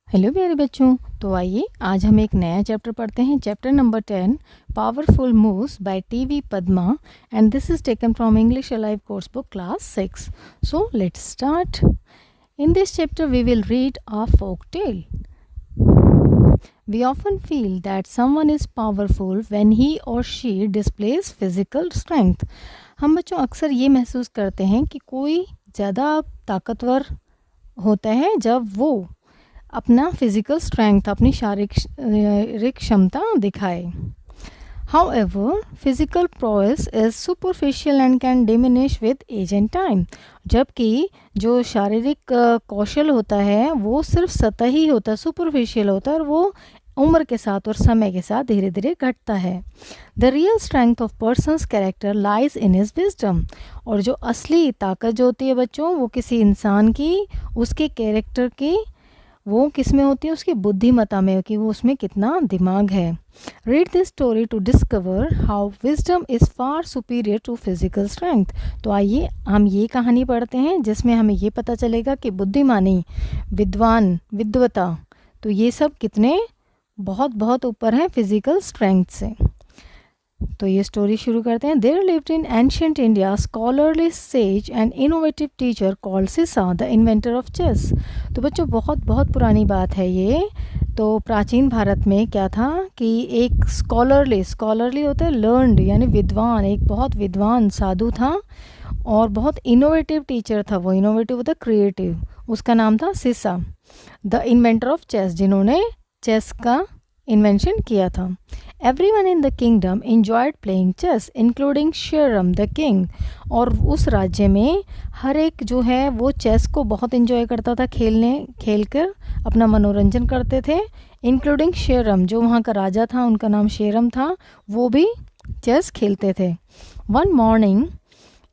Hello प्यारे बच्चों। तो आइए आज हम एक नया चैप्टर पढ़ते हैं। Chapter number 10 powerful moves bye TV Padma and this is taken from English alive course book class 6. So let's start. In this chapter we will read a folk tale. We often feel that someone is powerful when he or she displays physical strength. हम बच्चों अक्सर ये महसूस करते हैं कि कोई ज़्यादा ताकतवर होता है जब वो अपना फिजिकल स्ट्रेंथ, अपनी शारीरिक क्षमता दिखाए. However, physical prowess is superficial and can diminish with age and time. जबकि जो शारीरिक कौशल होता है वो सिर्फ सतही होता है, सुपरफिशियल होता है और वो उम्र के साथ और समय के साथ धीरे धीरे घटता है. The real strength of persons character lies in his wisdom. और जो असली ताकत जो होती है बच्चों वो किसी इंसान की, उसके कैरेक्टर की, वो किस में होती है, उसकी बुद्धिमत्ता में, कि वो उसमें कितना दिमाग है. Read this story to discover how wisdom is far superior to physical strength. तो आइए हम ये कहानी पढ़ते हैं जिसमें हमें ये पता चलेगा कि बुद्धिमानी, विद्वान, विद्वता, तो ये सब कितने बहुत बहुत ऊपर हैं फिजिकल स्ट्रेंथ से. तो ये स्टोरी शुरू करते हैं. There lived in ancient India scholarly sage and innovative teacher called Sissa the inventor of chess. तो बच्चों बहुत बहुत पुरानी बात है ये. तो प्राचीन भारत में क्या था कि एक स्कॉलरली होता है लर्नड यानी विद्वान, एक बहुत विद्वान साधु था और बहुत इनोवेटिव टीचर था. वो इनोवेटिव होता है क्रिएटिव. उसका नाम था सिसा द इन्वेंटर ऑफ चेस, जिन्होंने चेस का इन्वेंशन किया था. Everyone in the kingdom enjoyed playing chess, including Shriram the king. और उस राज्य में हर एक जो है वो चेस को बहुत इन्जॉय करता था, खेल कर अपना मनोरंजन करते थे. इंक्लूडिंग शेरम, जो वहाँ का राजा था, उनका नाम शेरम था, वो भी चेस खेलते थे. One morning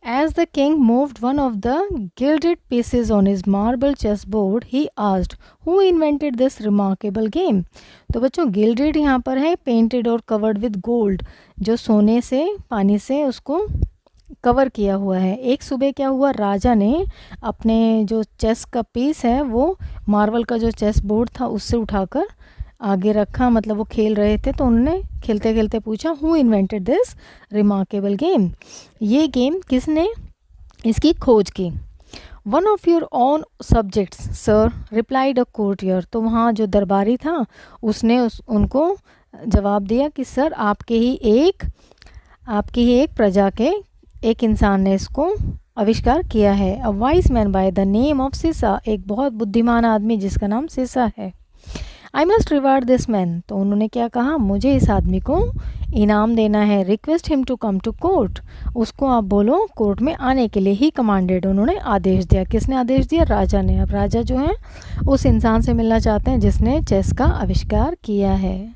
as the king moved one of the gilded pieces on his marble chessboard, he asked, who invented this remarkable game? तो बच्चों gilded यहाँ पर है painted और covered with gold, जो सोने से, पानी से उसको कवर किया हुआ है. एक सुबह क्या हुआ, राजा ने अपने जो चेस का पीस है वो मार्बल का जो चेस बोर्ड था उससे उठाकर आगे रखा, मतलब वो खेल रहे थे. तो उन्होंने खेलते खेलते पूछा, who invented this remarkable game? ये गेम किसने इसकी खोज की? One of your own subjects sir, replied a courtier. तो वहाँ जो दरबारी था उसने उनको जवाब दिया कि सर आपकी ही एक प्रजा के एक इंसान ने इसको आविष्कार किया है. A wise man by the name of सिसा, एक बहुत बुद्धिमान आदमी जिसका नाम सिसा है. I must reward this man. तो उन्होंने क्या कहा, मुझे इस आदमी को इनाम देना है. Request him to come to court, उसको आप बोलो कोर्ट में आने के लिए. ही कमांडेड, उन्होंने आदेश दिया. किसने आदेश दिया? राजा ने. अब राजा जो है उस इंसान से मिलना चाहते हैं जिसने चेस का आविष्कार किया है.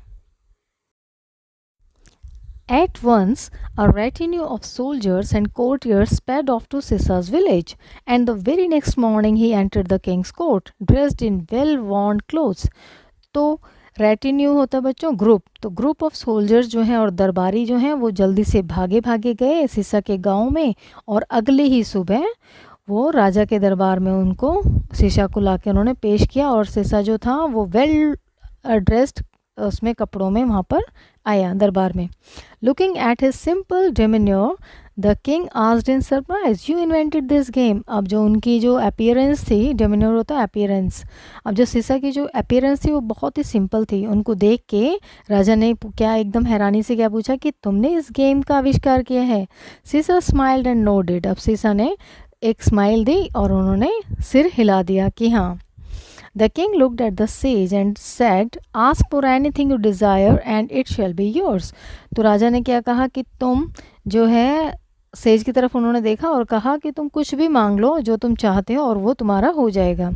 At once, a retinue of soldiers and courtiers sped off to Sisa's village, and the very next morning he entered the king's court, dressed in well-worn clothes. तो रेटिन्यू होता है बच्चों ग्रुप. तो ग्रुप ऑफ सोल्जर्स जो हैं और दरबारी जो हैं वो जल्दी से भागे गए सिसा के गांव में, और अगले ही सुबह वो राजा के दरबार में उनको सिसा को लाके उन्होंने पेश किया. और सिसा जो था वो वेल ड्रेस्ड उसमें कपड़ों में वहाँ पर आया दरबार में. Looking at his simple demeanour the king asked in surprise, you invented this game. अब जो उनकी जो अपीयरेंस थी, डेमिन्योर होता है अपीयरेंस, अब जो सिसा की जो अपीयरेंस थी वो बहुत ही सिंपल थी. उनको देख के राजा ने क्या एकदम हैरानी से क्या पूछा कि तुमने इस गेम का आविष्कार किया है. सिसा स्माइल्ड एंड नोडेड. अब सिसा ने एक स्माइल दी और उन्होंने सिर हिला दिया कि हाँ. The king looked at the sage and said, ask for anything you desire and it shall be yours. तो राजा ने क्या कहा कि तुम जो है, सेज की तरफ उन्होंने देखा और कहा कि तुम कुछ भी मांग लो जो तुम चाहते हो और वो तुम्हारा हो जाएगा.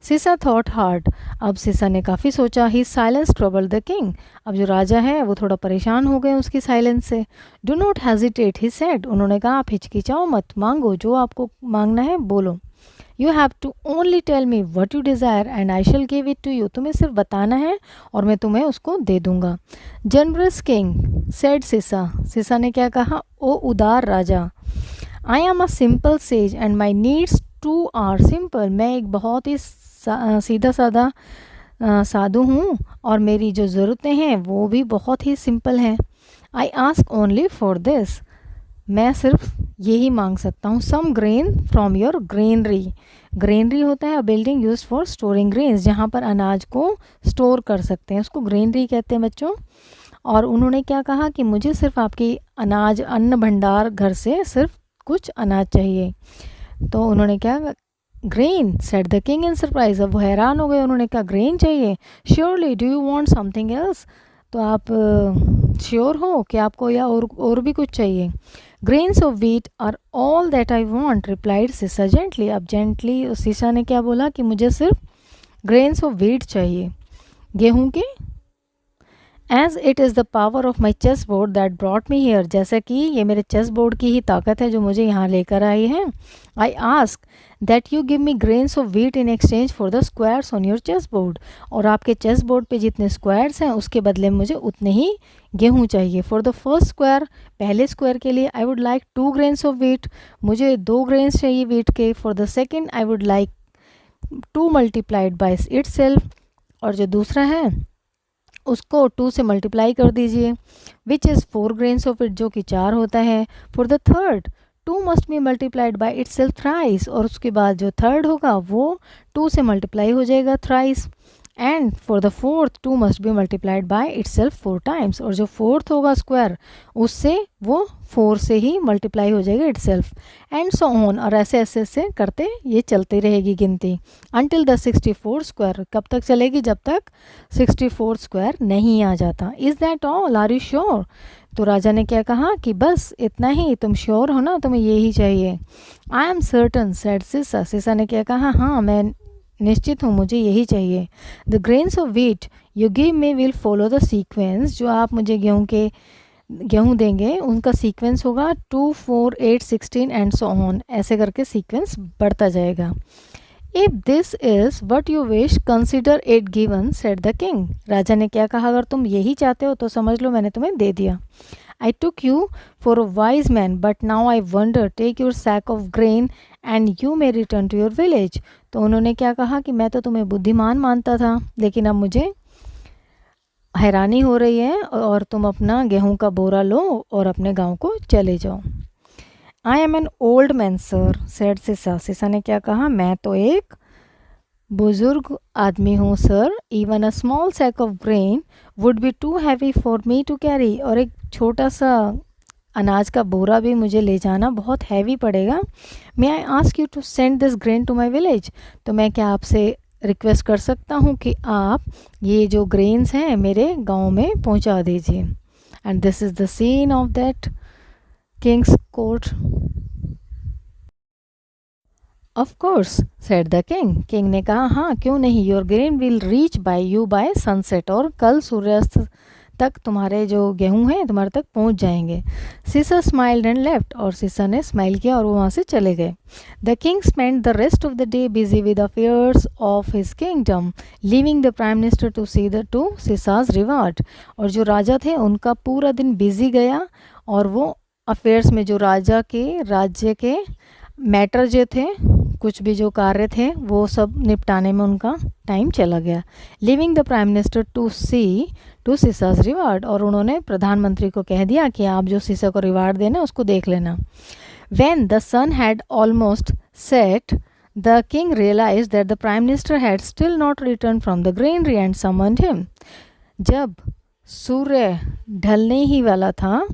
सिसा थॉट हार्ड. अब सिसा ने काफ़ी सोचा. ही साइलेंस ट्रबल द किंग. अब जो राजा है वो थोड़ा परेशान हो गए उसकी साइलेंस से. Do not hesitate he said. उन्होंने कहा आप हिचकिचाओ मत, मांगो जो आपको मांगना है बोलो. You have to only tell me what you desire and I shall give it to you. तुम्हें सिर्फ बताना है और मैं तुम्हें उसको दे दूंगा. जनरस किंग सेड सिसा. सिसा ने क्या कहा, ओ उदार राजा, I am a simple sage and my needs too are simple. मैं एक बहुत ही सीधा साधा साधु हूँ और मेरी जो ज़रूरतें हैं वो भी बहुत ही सिंपल हैं. I ask only for this. मैं सिर्फ यही मांग सकता हूँ. Some grain from your granary. Granary होता है building use for storing grains, जहाँ पर अनाज को स्टोर कर सकते हैं, उसको ग्रेनरी कहते हैं बच्चों. और उन्होंने क्या कहा कि मुझे सिर्फ आपकी अनाज अन्न भंडार घर से सिर्फ कुछ अनाज चाहिए. तो उन्होंने क्या, grain, said the king in surprise. अब वो हैरान हो गए, उन्होंने कहा ग्रेन चाहिए. Surely do you want something else. तो आप श्योर हो कि आपको या और भी कुछ चाहिए. Grains of wheat are all that I want, replied Sissa gently. अब जेंटली सीसा ने क्या बोला कि मुझे सिर्फ ग्रेन्स ऑफ व्हीट चाहिए, गेहूं के. As it is the power of my chess board that brought me here. जैसे कि ये मेरे चेस बोर्ड की ही ताकत है जो मुझे यहाँ लेकर आई है. I ask that you give me grains of wheat in exchange for the squares on your chess board. और आपके चेस बोर्ड पे जितने स्क्वायर्स हैं उसके बदले में मुझे उतने ही गेहूँ चाहिए. फॉर द फर्स्ट स्क्वायर, पहले स्क्वायर के लिए I would like 2 grains of wheat. मुझे 2 ग्रेन्स चाहिए व्हीट के. For the second I would like 2 multiplied by it self. और जो दूसरा है उसको 2 से मल्टीप्लाई कर दीजिए, which is 4 grains of it, जो कि 4 होता है. For the third 2 must be multiplied by it self thrice. और उसके बाद जो थर्ड होगा वो 2 से मल्टीप्लाई हो जाएगा thrice. And for the fourth 2 must be multiplied by it self 4 times. और जो फोर्थ होगा स्क्वायर उससे वो 4 से ही मल्टीप्लाई हो जाएगा it self. And so on. और ऐसे ऐसे ऐसे करते ये चलती रहेगी गिनती अंटिल द 64 स्क्वायर. कब तक चलेगी? जब तक 64 स्क्वायर नहीं आ जाता. Is that all, are you sure. तो राजा ने क्या कहा कि बस इतना ही, तुम श्योर हो ना, तुम्हें यही चाहिए. आई एम सर्टन, सेड सिसा. सिसा ने क्या कहा, हाँ मैं निश्चित हूँ, मुझे यही चाहिए. The grains of wheat you give me will follow the sequence. जो आप मुझे गेहूँ देंगे उनका सीक्वेंस होगा 2, 4, 8, 16 एंड सो ऑन. ऐसे करके सीक्वेंस बढ़ता जाएगा. If this is what you wish consider it given, said the king. राजा ने क्या कहा, अगर तुम यही चाहते हो तो समझ लो मैंने तुम्हें दे दिया. I took you for a wise man, but now I wonder, take your sack of grain and you may return to your village. तो उन्होंने क्या कहा कि मैं तो तुम्हें बुद्धिमान मानता था, लेकिन अब मुझे हैरानी हो रही है और तुम अपना गेहूं का बोरा लो और अपने गांव को चले जाओ. I am an old man, sir, said सिसा. सिसा ने क्या कहा, मैं तो एक बुजुर्ग आदमी हूँ sir. Even a small sack of grain would be too heavy for me to carry. और एक छोटा सा अनाज का बोरा भी मुझे ले जाना बहुत हैवी पड़ेगा. May I ask you to send this grain to my village. तो मैं क्या आपसे रिक्वेस्ट कर सकता हूँ कि आप ये जो ग्रेन्स हैं मेरे गांव में पहुँचा दीजिए. And this is the scene of that king's court. Of course, said the king. King ने कहा, हाँ क्यों नहीं. Your grain will reach by you by sunset. और कल सूर्यास्त तक तुम्हारे जो गेहूं हैं तुम्हारे तक पहुंच जाएंगे. सिसा स्माइल्ड एंड लेफ्ट. और सिसा ने स्माइल किया और वो वहाँ से चले गए. The king spend the rest of the day busy with affairs of his kingdom, leaving the prime minister to see the to Sissa's reward. और जो राजा थे उनका पूरा दिन बिजी गया और वो अफेयर्स में जो राजा के राज्य के मैटर जो थे, कुछ भी जो कार्य थे वो सब निपटाने में उनका टाइम चला गया. Leaving the prime minister to see to Sissa's reward. और उन्होंने प्रधानमंत्री को कह दिया कि आप जो सिसा को रिवार्ड देना उसको देख लेना. When the sun had almost set the king realise that the prime minister had still not return from the granary and summoned him. जब सूर्य ढलने ही वाला था,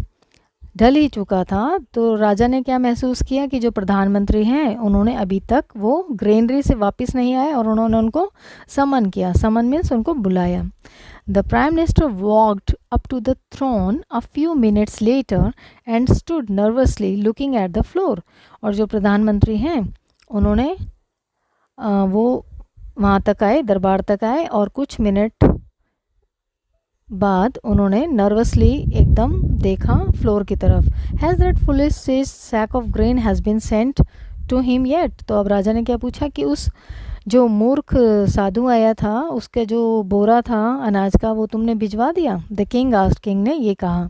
ढल ही चुका था, तो राजा ने क्या महसूस किया कि जो प्रधानमंत्री हैं उन्होंने अभी तक वो ग्रेनरी से वापस नहीं आए और उन्होंने उनको समन किया. समन मीन्स उनको बुलाया. The prime minister walked up to the throne a few minutes later and stood nervously looking at the floor. और जो प्रधानमंत्री हैं उन्होंने वो वहाँ तक आए, दरबार तक आए और कुछ मिनट बाद उन्होंने नर्वसली एकदम देखा फ्लोर की तरफ. Has that foolish sack of grain has been sent to him yet. तो अब राजा ने क्या पूछा कि उस जो मूर्ख साधु आया था उसके जो बोरा था अनाज का वो तुमने भिजवा दिया. The king asked. किंग ने ये कहा.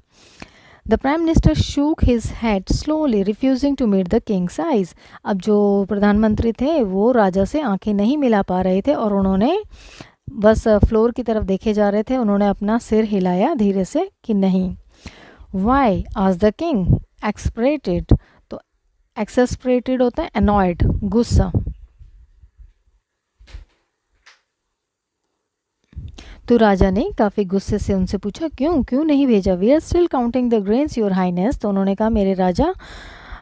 The prime minister shook his head slowly refusing to meet the king's eyes. अब जो प्रधानमंत्री थे वो राजा से आंखें नहीं मिला पा रहे थे और उन्होंने बस फ्लोर की तरफ देखे जा रहे थे। उन्होंने अपना सिर हिलाया धीरे से कि नहीं। वाई आज द किंग एक्सप्रेटेड, तो एक्सप्रेटेड होता है अनॉयड, गुस्सा। तो राजा ने काफ़ी गुस्से से उनसे पूछा क्यों क्यों नहीं भेजा। We are still counting the grains your highness. तो उन्होंने कहा मेरे राजा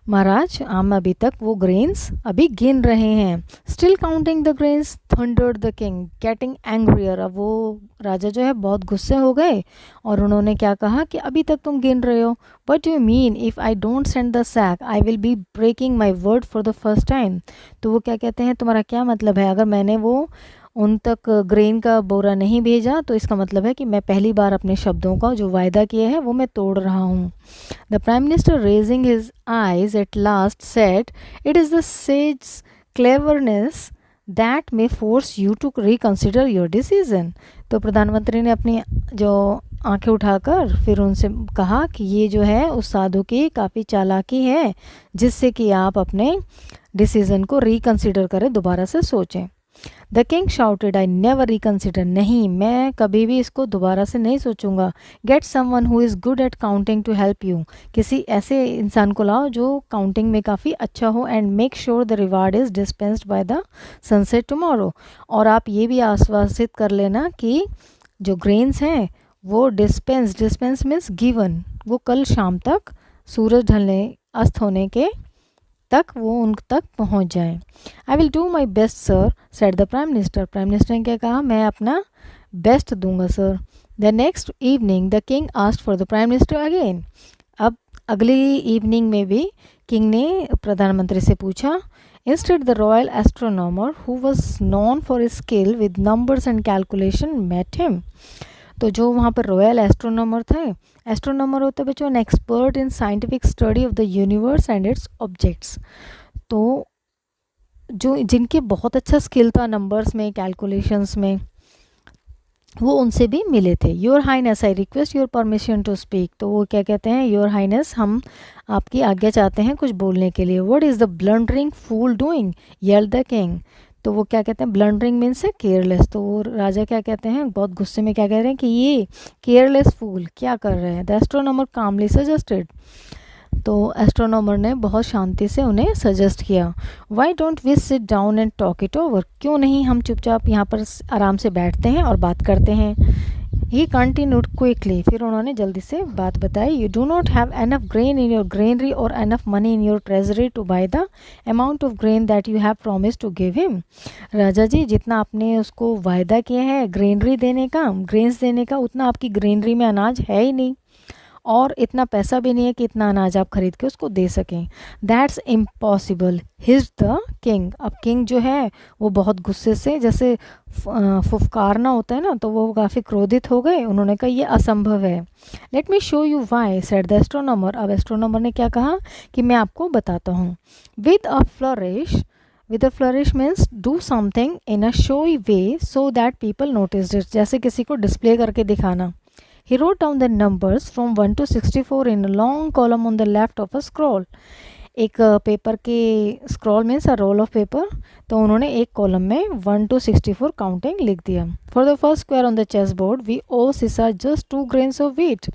महाराज हम अभी तक वो ग्रेन्स अभी गिन रहे हैं। Still counting the grains thundered the king getting angrier. अब वो राजा जो है बहुत गुस्से हो गए और उन्होंने क्या कहा कि अभी तक तुम गिन रहे हो। What you mean if I don't send the sack I will be breaking my word for the first time. तो वो क्या कहते हैं तुम्हारा क्या मतलब है, अगर मैंने वो उन तक ग्रेन का बोरा नहीं भेजा तो इसका मतलब है कि मैं पहली बार अपने शब्दों का जो वायदा किया है वो मैं तोड़ रहा हूँ। The prime minister raising his eyes at last said it is the sage cleverness that may force you to reconsider your decision. तो प्रधानमंत्री ने अपनी जो आंखें उठाकर फिर उनसे कहा कि ये जो है उस साधु की काफ़ी चालाकी है जिससे कि आप अपने डिसीज़न को रिकन्सिडर करें, दोबारा से सोचें। The king shouted I never reconsider, नहीं मैं कभी भी इसको दोबारा से नहीं सोचूंगा। Get someone who is good at counting to help you, किसी ऐसे इंसान को लाओ जो काउंटिंग में काफ़ी अच्छा हो। And make sure the reward is dispensed by the sunset tomorrow, और आप ये भी आश्वासित कर लेना कि जो ग्रेन्स हैं वो डिस्पेंस मीन्स गिवन, वो कल शाम तक सूरज ढलने अस्त होने के तक वो उन तक पहुंच जाएं। I will do my best sir said the prime minister. Prime minister ने क्या कहा, मैं अपना बेस्ट दूंगा sir. The next evening the king asked for the prime minister again. अब अगली इवनिंग में भी किंग ने प्रधानमंत्री से पूछा। Instead the royal astronomer who was known for his skill with numbers and calculation met him. तो जो वहाँ पर रॉयल एस्ट्रोनॉमर थे, एस्ट्रोनॉमर होते हैं बच्चों an expert in scientific study of the universe and its objects. तो जो जिनके बहुत अच्छा स्किल था नंबर्स में कैलकुलेशंस में, वो उनसे भी मिले थे। Your highness I request your permission to speak. तो वो क्या कहते हैं, योर हाइनेस हम आपकी आज्ञा चाहते हैं कुछ बोलने के लिए। What is the blundering fool doing yelled the king. तो वो क्या कहते हैं, ब्लंडरिंग मीन्स है केयरलेस। तो वो राजा क्या कहते हैं बहुत गुस्से में, क्या कह रहे हैं कि ये केयरलेस फूल क्या कर रहे हैं। The astronomer calmly suggested. तो एस्ट्रोनॉमर ने बहुत शांति से उन्हें सजेस्ट किया। Why don't we sit down and talk it over, क्यों नहीं हम चुपचाप यहाँ पर आराम से बैठते हैं और बात करते हैं। ही कंटिन्यूड क्विकली, फिर उन्होंने जल्दी से बात बताई। You do not have enough grain in your granary और enough money in your treasury to buy the amount of grain that you have promise to give him. राजा जी जितना आपने उसको वायदा किया है ग्रेनरी देने का, ग्रेन्स देने का, उतना आपकी ग्रेनरी में अनाज है ही नहीं और इतना पैसा भी नहीं है कि इतना अनाज आप खरीद के उसको दे सकें। That's impossible his the king. अब किंग जो है वो बहुत गुस्से से, जैसे फुफकारना होता है ना, तो वो काफ़ी क्रोधित हो गए। उन्होंने कहा ये असंभव है। Let me show you why said the astronomer. अब एस्ट्रोनॉमर ने क्या कहा कि मैं आपको बताता हूँ। With a flourish means do something in a showy way so that people notice it, जैसे किसी को डिस्प्ले करके दिखाना। He wrote down the numbers from 1 to 64 in a long column on the left of a scroll. एक paper के scroll में सा role of paper, तो उन्होंने एक कॉलम में 1 to 64 काउंटिंग लिख दिया। For the first square on the chess board we owe Sissa just 2 grains of wheat।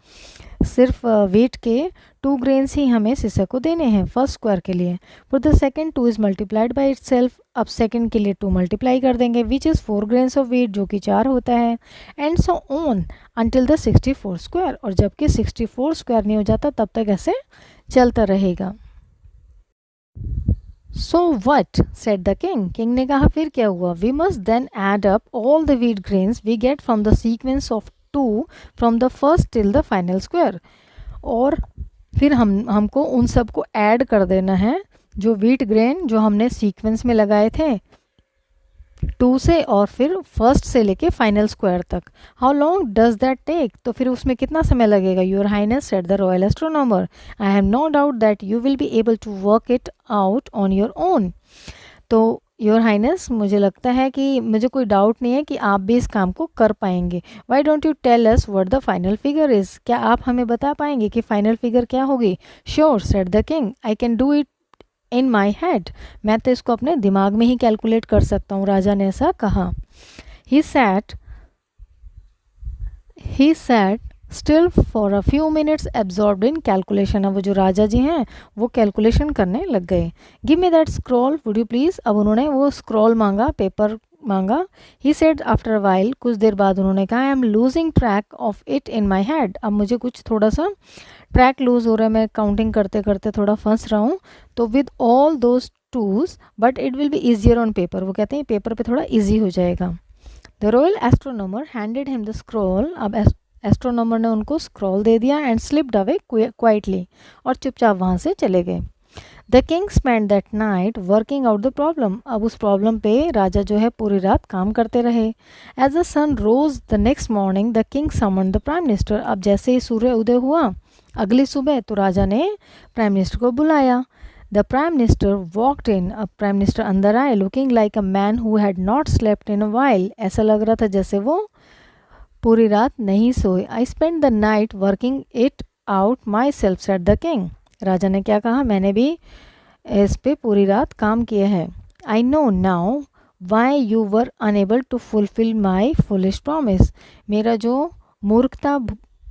सिर्फ वीट के 2 grains ही हमें सिसा को देने हैं फर्स्ट स्क्वायर के लिए। For the second 2 is multiplied by it self, अब सेकेंड के लिए 2 मल्टीप्लाई कर देंगे which is 4 grains of wheat जो कि 4 होता है। And so on until the 64 square, और जबकि 64 स्क्वायर नहीं हो जाता तब तक ऐसे चलता रहेगा। So what said the king. King ने कहा फिर क्या हुआ। We must then add up all the wheat grains we get from the sequence of 2 from the first till the final square. और फिर हमको उन सब को ऐड कर देना है जो वीट ग्रेन जो हमने सीक्वेंस में लगाए थे 2 से और फिर फर्स्ट से लेके फाइनल स्क्वायर तक। How long does that take, तो फिर उसमें कितना समय लगेगा। Your highness said the royal astronomer I have no doubt that you will be able to work it out on your own. तो योर हाइनेस मुझे लगता है कि मुझे कोई डाउट नहीं है कि आप भी इस काम को कर पाएंगे। Why don't you tell us what the final figure is, क्या आप हमें बता पाएंगे कि फाइनल फिगर क्या होगी। Sure said the king I can do it in my head, मैं तो इसको अपने दिमाग में ही कैलकुलेट कर सकता हूँ, राजा ने ऐसा कहा। He sat he sat still for a few minutes absorbed in calculation. अब वो जो राजा जी हैं वो कैलकुलेशन करने लग गए। Give me that scroll would you please. अब उन्होंने वो स्क्रॉल मांगा, पेपर मांगा। He said after a while, कुछ देर बाद उन्होंने कहा, I am losing track of it in my head. अब मुझे कुछ थोड़ा सा ट्रैक लूज हो रहा है, मैं काउंटिंग करते करते थोड़ा फंस रहा हूँ। तो with all those tools but it will be easier on paper, वो कहते हैं पेपर पे थोड़ा ईजी हो जाएगा। The royal astronomer handed him the scroll. अब एस्ट्रोनॉमर ने उनको स्क्रॉल दे दिया एंड स्लिप्ड अवे क्वाइटली, और चुपचाप वहाँ से चले गए। The king spend that night working out the problem. अब उस प्रॉब्लम पे राजा जो है पूरी रात काम करते रहे। As the sun rose the next morning the king summon the prime minister. अब जैसे ही सूर्य उदय हुआ अगली सुबह तो राजा ने प्राइम मिनिस्टर को बुलाया। The prime minister walked in. अब प्राइम मिनिस्टर अंदर आए, looking like a man who had not slept in a while. ऐसा लग रहा था जैसे वो पूरी रात नहीं सोए। I spend the night working it out myself said the king. राजा ने क्या कहा, मैंने भी इस पे पूरी रात काम किया है। I know now why you were unable to fulfil my foolish promise. मेरा जो मूर्खता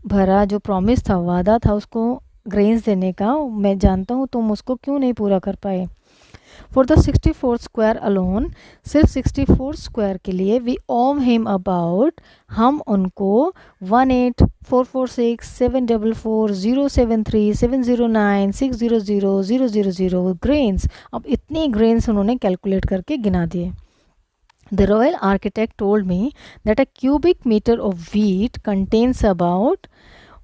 भरा जो प्रॉमिस था, वादा था उसको ग्रेन्स देने का, मैं जानता हूँ तुम उसको क्यों नहीं पूरा कर पाए। फॉर द 64 स्क्वायर अलोन, सिर्फ 64 स्क्वायर के लिए, वी ओम हिम अबाउट, हम उनको 18,446, 744, 073, 709, 600, 000 ग्रेन्स। अब इतनी ग्रेन्स उन्होंने कैलकुलेट करके गिना दिए। The royal architect told me that a cubic meter of wheat contains about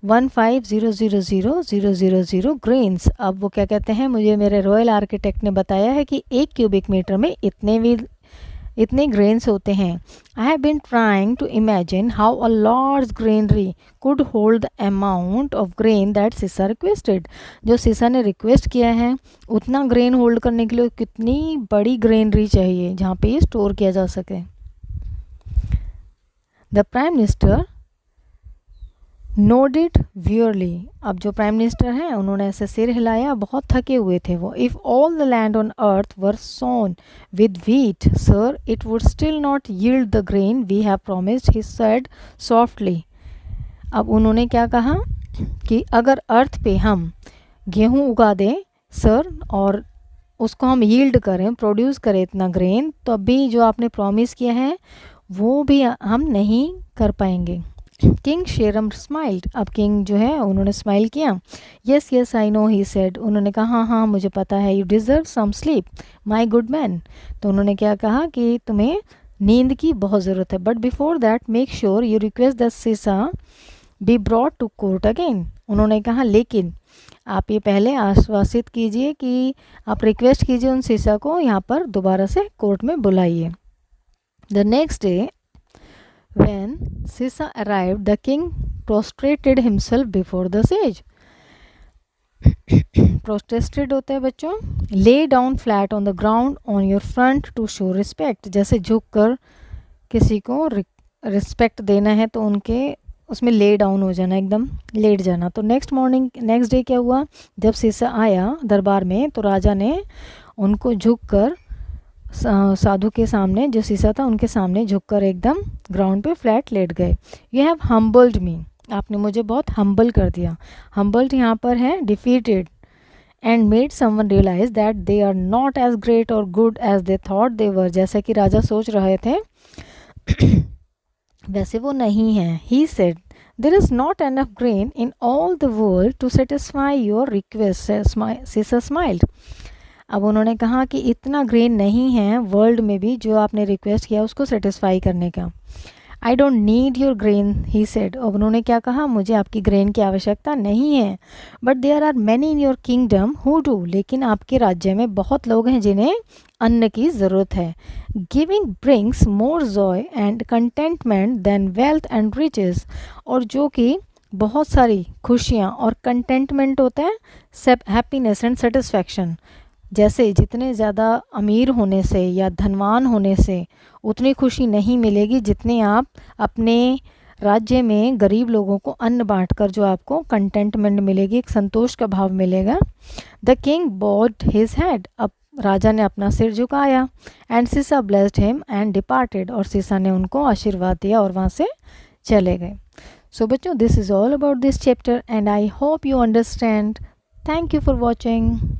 15,000,000 grains. अब वो क्या कहते हैं, मुझे मेरे रॉयल आर्किटेक्ट ने बताया है कि 1 क्यूबिक मीटर में इतने ग्रेन्स होते हैं। I have been trying to imagine how a large granary could hold the amount of grain that Sissa requested. जो सीसा ने रिक्वेस्ट किया है उतना ग्रेन होल्ड करने के लिए कितनी बड़ी ग्रेनरी चाहिए जहाँ पे ये स्टोर किया जा सके। The prime minister nodded wearily. अब जो प्राइम मिनिस्टर हैं उन्होंने ऐसे सिर हिलाया, बहुत थके हुए थे वो। If all the land on earth were sown with wheat sir it would still not yield the grain we have promised, he said softly. अब उन्होंने क्या कहा कि अगर अर्थ पे हम गेहूँ उगा दें सर और उसको हम यील्ड करें, प्रोड्यूस करें इतना ग्रेन, तो अभी जो आपने प्रॉमिस किया है वो भी हम नहीं कर पाएंगे। King Shirham smiled. अब किंग जो है उन्होंने स्माइल किया। Yes yes I know he said. उन्होंने कहा हाँ हाँ मुझे पता है। You deserve some sleep my good man. तो उन्होंने क्या कहा कि तुम्हें नींद की बहुत ज़रूरत है, but before that make sure you request the Sissa be brought to court again. उन्होंने कहा लेकिन आप ये पहले आश्वासित कीजिए कि आप रिक्वेस्ट कीजिए उन सीसा को यहाँ पर दोबारा से कोर्ट में बुलाइए। The next day when Sisa arrived, the king prostrated himself before the sage. Prostrated होता है बच्चों, lay down flat on the ground on your front to show respect। जैसे झुक कर किसी को रिस्पेक्ट देना है तो उनके उसमें ले डाउन हो जाना, एकदम लेट जाना। तो नेक्स्ट डे क्या हुआ, जब सीसा आया दरबार में तो राजा ने उनको झुक कर साधु के सामने, जो सीसा था उनके सामने झुककर एकदम ग्राउंड पे फ्लैट लेट गए। यू हैव हम्बल्ड मी, आपने मुझे बहुत हम्बल कर दिया। हम्बल्ड यहाँ पर है defeated. And made someone realise that they are not as great or good as they thought they were. जैसा कि राजा सोच रहे थे वैसे वो नहीं है। He said there is not enough grain in all the world to satisfy your request. Sissa smiled. अब उन्होंने कहा कि इतना ग्रेन नहीं है वर्ल्ड में भी जो आपने रिक्वेस्ट किया उसको सेटिस्फाई करने का। I don't need your grain he said. अब उन्होंने क्या कहा, मुझे आपकी ग्रेन की आवश्यकता नहीं है। But there are many in your kingdom who do, लेकिन आपके राज्य में बहुत लोग हैं जिन्हें अन्न की ज़रूरत है। Giving brings more joy and contentment than wealth and riches. और जो कि बहुत सारी खुशियाँ और कंटेंटमेंट होता है हैप्पीनेस एंड सेटिस्फैक्शन। जैसे जितने ज़्यादा अमीर होने से या धनवान होने से उतनी खुशी नहीं मिलेगी जितनी आप अपने राज्य में गरीब लोगों को अन्न बांटकर जो आपको कंटेंटमेंट मिलेगी, एक संतोष का भाव मिलेगा। The king bowed his head. अब राजा ने अपना सिर झुकाया। And Sissa blessed him and departed. और सीसा ने उनको आशीर्वाद दिया और वहाँ से चले गए। So बच्चों, this is all about this chapter and I hope you understand. Thank you for watching.